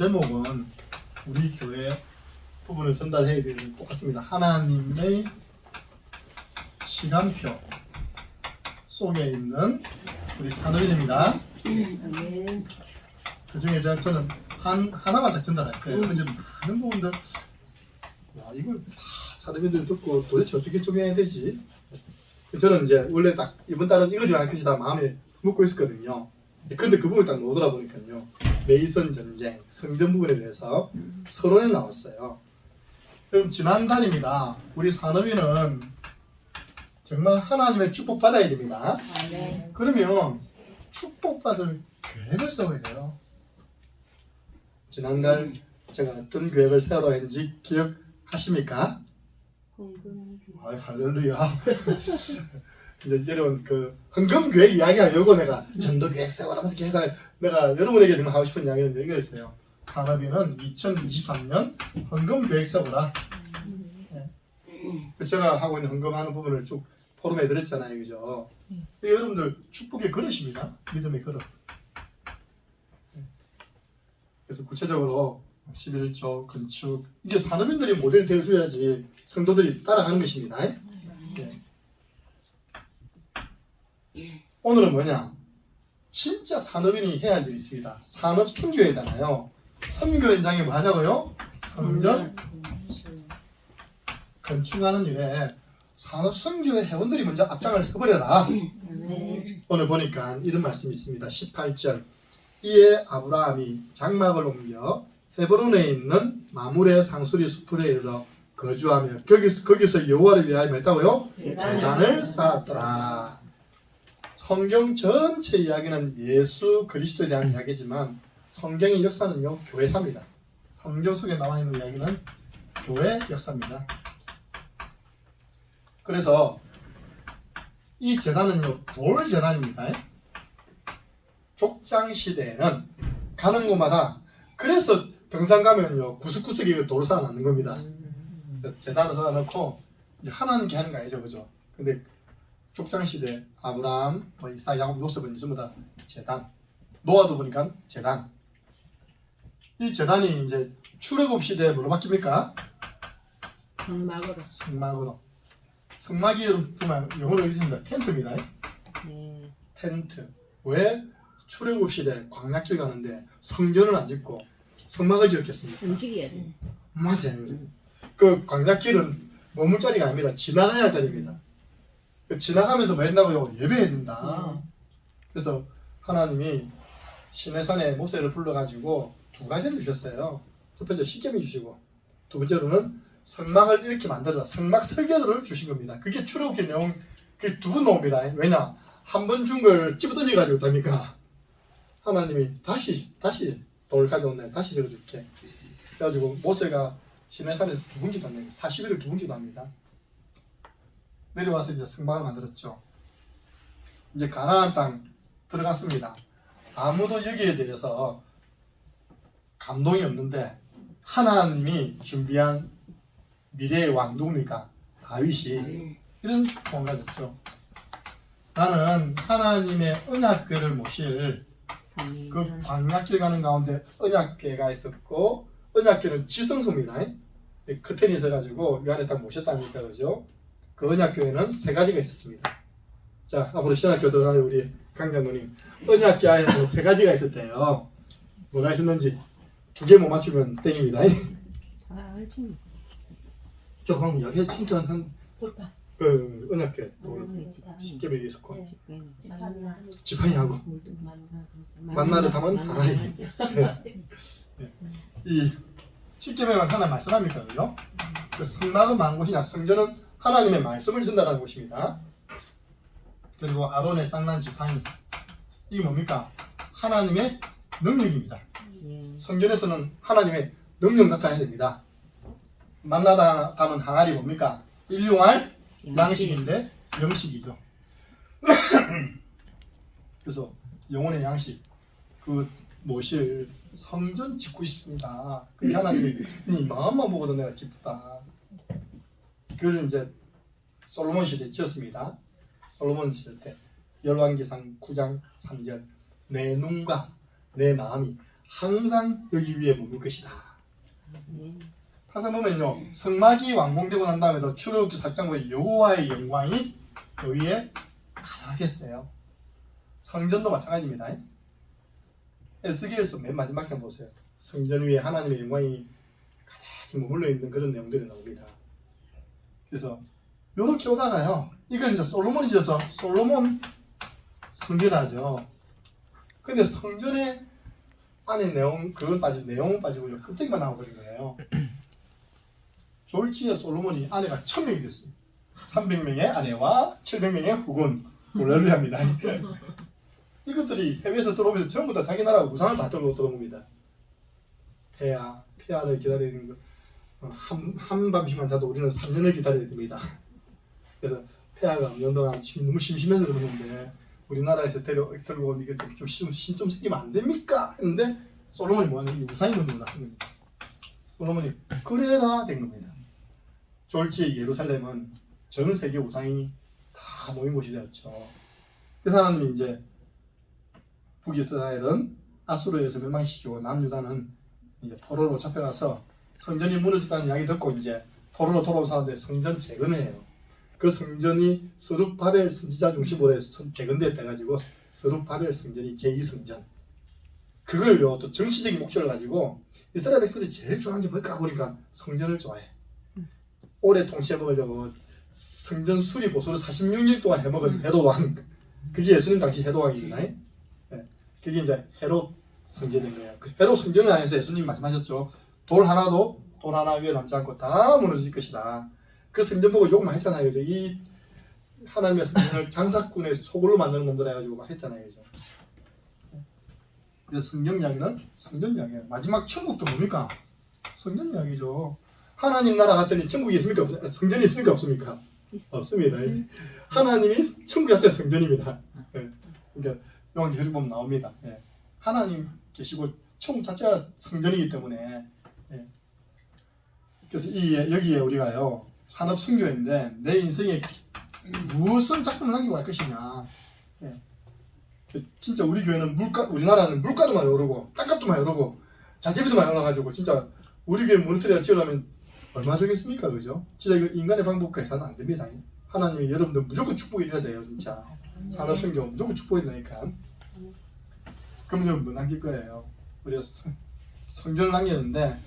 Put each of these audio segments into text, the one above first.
제목은 우리 교회 부분을 전달해야 되는 똑같습니다. 하나님의 시간표 속에 있는 우리 산업인입니다. 그 중에 저는 하나만 딱 전달할 거예요. 어제 많은 부분들, 야, 이걸 다 산업인들 듣고 도대체 어떻게 적용해야 되지? 저는 이제 원래 딱 이번 달은 이거 좀 할 것이다 마음에 묻고 있었거든요. 근데 그 부분을 딱 못 알아보니까요. 메이선 전쟁, 성전 부분에 대해서 서론에 나왔어요. 그럼 지난달입니다. 우리 산업인은 정말 하나님의 축복 받아야 됩니다. 그러면 축복받을 계획을 세워야 돼요. 지난달 제가 어떤 계획을 세워야 했는지 기억하십니까? 아이, 할렐루야. 이제 여러분 그 헌금 계획 이야기하려고 내가 전도 계획 세워라면서 계속 내가 여러분에게 정말 하고 싶은 이야기는 이거였어요. 산업인은 2023년 헌금 계획 세워라. 네. 제가 하고 있는 헌금하는 부분을 쭉 포럼에 드렸잖아요, 그죠? 여러분들 축복의 그릇입니다. 믿음의 그릇. 네. 그래서 구체적으로 11조 건축 이게 산업인들이 모델이 되어줘야지 성도들이 따라가는 것입니다. 네. 오늘은 뭐냐? 진짜 산업인이 해야 할 일이 있습니다. 산업 선교회잖아요. 선교 현장에 뭐 하자고요? 성전 건축하는 일에 산업 선교회 회원들이 먼저 앞장을 서버려라. 오늘 보니까 이런 말씀이 있습니다. 18절 이에 아브라함이 장막을 옮겨 헤브론에 있는 마므레 상수리 숲에 이르러 거주하며 거기서 여호와를 위하여 했다고요? 제단을 쌓았더라. 성경 전체 이야기는 예수 그리스도에 대한 이야기지만 성경의 역사는요 교회사입니다. 성경 속에 나와 있는 이야기는 교회 역사입니다. 그래서 이 제단은요 돌 제단입니다. 족장 시대에는 가는 곳마다 그래서 등산 가면요 구석구석에 돌을 쌓아놓는 겁니다. 제단을 쌓아놓고 하나님께 하는 거 아니죠, 그죠? 근데 족장 시대 아브라함, 이삭, 야곱, 요셉은 전부 다 제단. 노아도 보니까 제단. 이 제단이 이제 출애굽 시대에 뭐로 바뀝니까? 성막으로. 성막으로. 성막이 보면 영어로 읽습니다. 텐트입니다. 텐트. 왜 출애굽 시대 광야길 가는데 성전을 안 짓고 성막을 지었겠습니까? 움직여야 돼. 맞아요. 그 광야길은 머물 자리가 아닙니다. 지나가야 할 자리입니다. 지나가면서 뭐 했다고요? 예배해야 된다. 그래서 하나님이 시내산에 모세를 불러가지고 두 가지를 주셨어요. 첫 번째 십계명 주시고 두 번째로는 성막을 이렇게 만들어라. 성막 설계도를 주신 겁니다. 그게 출애굽기 내용 그게 두 번 나옵니다. 왜냐? 한 번 준 걸 집어던져 가지고 있다니까 하나님이 다시 돌 가져온다. 다시 적어줄게. 그래가지고 모세가 시내산에 두 번 기도합니다. 40일을 두 번 기도합니다. 내려와서 이제 성막을 만들었죠. 이제 가나안 땅 들어갔습니다. 아무도 여기에 대해서 감동이 없는데 하나님이 준비한 미래의 왕 누굽니까? 다윗이 이런 소원 가졌죠. 나는 하나님의 언약궤를 모실 그 광야길 가는 가운데 언약궤가 있었고 언약궤는 지성소입니다. 커튼이 있어가지고 이 안에 딱 모셨다니까 그죠? 그 언약궤에는 세 가지가 있었습니다. 자, 앞으로 신학교 들어가는 우리 강장로님 언약궤 안에는 세 가지가 있었대요. 뭐가 있었는지 두 개 못 맞추면 땡입니다. 알지. 저 방금 여기 진짜 그 언약궤 십계명이 있었고 지팡이하고 만나를 담은 항아리. 이 십계명은 하나 말씀합니까, 그죠? 그 성막은 많은 곳이냐? 성전은 하나님의 말씀을 전달하는 곳입니다. 그리고 아론의 쌍난 지팡이 이게 뭡니까? 하나님의 능력입니다. 성전에서는 하나님의 능력 나타내야 됩니다. 만나다 담은 항아리 뭡니까? 일용할 양식인데 영식이죠. 그래서 영혼의 양식 그 모실 성전 짓고 싶습니다. 그게 하나님이 네 마음만 보고도 내가 기쁘다. 그걸 이제 솔로몬 시대에 지었습니다. 솔로몬 시대 때 열왕기상 9장 3절 내 눈과 내 마음이 항상 여기 위에 머물 것이다. 네. 항상 보면요, 성막이 완공되고 난 다음에도 출애굽기 4장보다 여호와의 영광이 여기에 가득했어요. 성전도 마찬가지입니다. 에스겔서 맨 마지막 장 보세요. 성전 위에 하나님의 영광이 가득히 머물러 있는 그런 내용들이 나옵니다. 그래서 이렇게 오다가요, 이걸 이제 솔로몬이 지어서 솔로몬 성전하죠. 근데 성전의 안에 내용, 그건 빠지고 내용은 빠지고 껍데기만 나와버린 거예요. 졸지에 솔로몬이 아내가 1000명이 됐어요. 300명의 아내와 700명의 후군. 할렐루야입니다. 이것들이 해외에서 들어오면서 전부 다 자기 나라 우상을 다 들고 들어옵니다. 폐하를 기다리는 거. 한 밤씩만 자도 우리는 3년을 기다려야 됩니다. 그래서 폐하가 없는 동안 너무 심심해서 그러는데 우리나라에서 들고 온 이게 좀 생기면 안 됩니까? 했는데 솔로몬이 뭐하는 게 우상이 문제다. 솔로몬이 그래라 된 겁니다. 졸지에 예루살렘은 전 세계 우상이 다 모인 곳이 되었죠. 그래서 하나님이 이제 북이스라엘은 아수르에서 멸망시키고 남유다는 이제 포로로 잡혀가서 성전이 무너졌다는 이야기 듣고 이제 포로로 돌아온 사람들 성전 재건을 해요. 그 성전이 스룹바벨 선지자 중심으로 해서 재건됐다가지고 스룹바벨 성전이 제2성전. 그걸요 또 정치적인 목적을 가지고 이스라엘 백성들이 제일 좋아하는 게 뭘까 보니까 성전을 좋아해. 오래 통치해 먹으려고 성전 수리 보수를 46년 동안 해먹은 헤롯 왕. 그게 예수님 당시 헤롯 왕입니다. 네. 그게 이제 헤롯 성전인 거예요. 그 헤롯 성전을 향해서 예수님이 말씀하셨죠. 돌 하나 위에 남지 않고 다 무너질 것이다. 그 성전 보고 욕만 했잖아요. 그죠? 이 하나님의 성전을 장사꾼의 소굴로 만드는 놈들 해가지고 막 했잖아요. 그죠? 그래서 성경 이야기는 성전 이야기예요. 마지막 천국도 뭡니까? 성전 이야기죠. 하나님 나라 갔더니 천국이 있습니까? 성전이 있습니까? 없습니까? 없습니다. 하나님이 천국 자체가 성전입니다. 예. 그러니까 여기 계속 보면 나옵니다. 예. 하나님 계시고 천국 자체가 성전이기 때문에 예. 그래서 여기에 우리가요 산업 선교인데 내 인생에 무슨 작품을 남기고 갈 것이냐. 예. 진짜 우리 교회는 우리나라는 물가도 많이 오르고 땅값도 많이 오르고 자재비도 많이 올라가지고 진짜 우리 교회 모니터리가 지으려면 얼마 들겠습니까? 그죠? 진짜 이거 인간의 방법과 해서는 안 됩니다. 하나님이 여러분들 무조건 축복해 줘야 돼요. 진짜 산업 선교 무조건 축복해 주니까. 그럼 여러분 뭐 남길 거예요? 우리가 성전을 남겼는데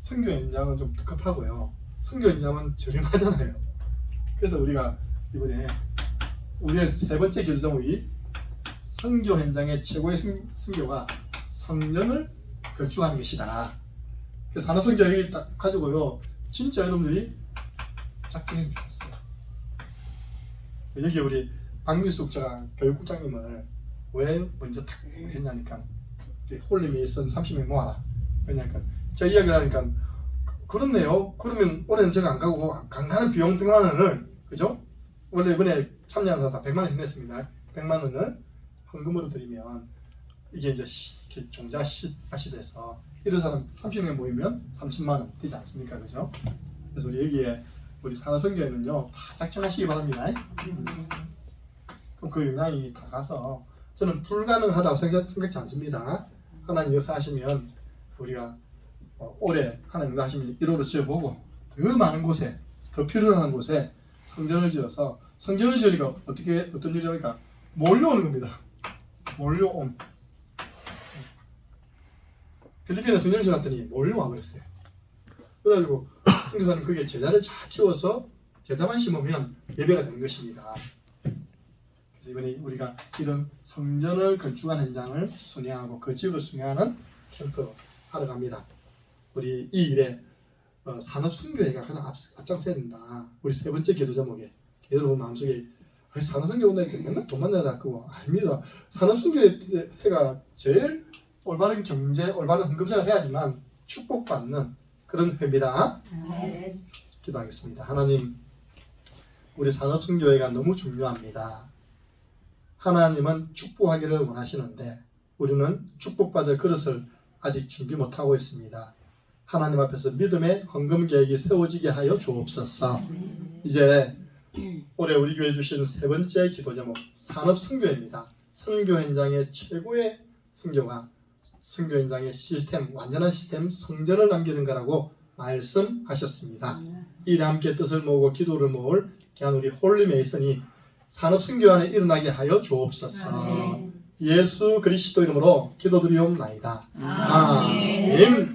선교 현장은 좀 특급하고요. 선교 현장은 저렴하잖아요. 그래서 우리가 이번에 우리의 세 번째 기도 제목이 선교 현장의 최고의 선교가 성전을 건축하는 것이다. 그래서 산업 선교 여기 딱 가지고요. 진짜 여러분들이 작정해 주셨어요. 여기 우리 박민숙 제가 교육국장님을 왜 먼저 탁 했냐니까 홀리메이슨 30명 모아라. 왜냐니까 제가 이야기를 하니까 그렇네요. 그러면 올해는 제가 안 가고 안 가는 비용 100만 원을 그죠? 원래 이번에 참여한 사람 다 100만 원씩 냈습니다. 100만 원을 헌금으로 드리면 이게 이제 종자 시대에서 이런 사람 30명 모이면 30만 원 되지 않습니까? 그죠? 그래서 우리 여기에 우리 산업선교회는요 다 작정하시기 바랍니다. 그럼 그 영향이 다 가서 저는 불가능하다고 생각지 않습니다. 하나님 역사하시면 우리가 올해 하나님 역사하시면 1호로 지어보고 더 많은 곳에 더 필요한 곳에 성전을 지어서 성전을 지으니까 어떤 일이 오니까 몰려오는 겁니다. 몰려옴. 필리핀에 성전을 지었더니 몰려와 버렸어요. 그래가지고 선교사님 그게 제자를 잘 키워서 제자만 심으면 예배가 되는 것입니다. 그래서 이번에 우리가 이런 성전을 건축한 현장을 순회하고 그 지역을 순회하는 캠프 하러 갑니다. 우리 이 일에 산업선교회가 하나 앞장서야 된다. 우리 세 번째 기도 제목에 여러분 마음속에 산업선교 온다 했더니 맨날 돈만 내다 그거 아닙니다. 산업선교회가 제일 올바른 경제, 올바른 헌금생활을 해야지만 축복받는 그런 회입니다. 기도하겠습니다. 하나님, 우리 산업선교회가 너무 중요합니다. 하나님은 축복하기를 원하시는데 우리는 축복받을 그릇을 아직 준비 못하고 있습니다. 하나님 앞에서 믿음의 헌금 계획이 세워지게 하여 주옵소서. 이제 올해 우리 교회 주신 세 번째 기도 제목 산업 선교입니다. 선교 현장의 최고의 선교가 선교 현장의 시스템, 완전한 시스템 성전을 남기는 거라고 말씀하셨습니다. 이에 함께 뜻을 모으고 기도를 모을 귀한 우리 홀리메이슨이 산업 선교 안에 일어나게 하여 주옵소서. 예수 그리스도 이름으로 기도드리옵나이다. 아멘.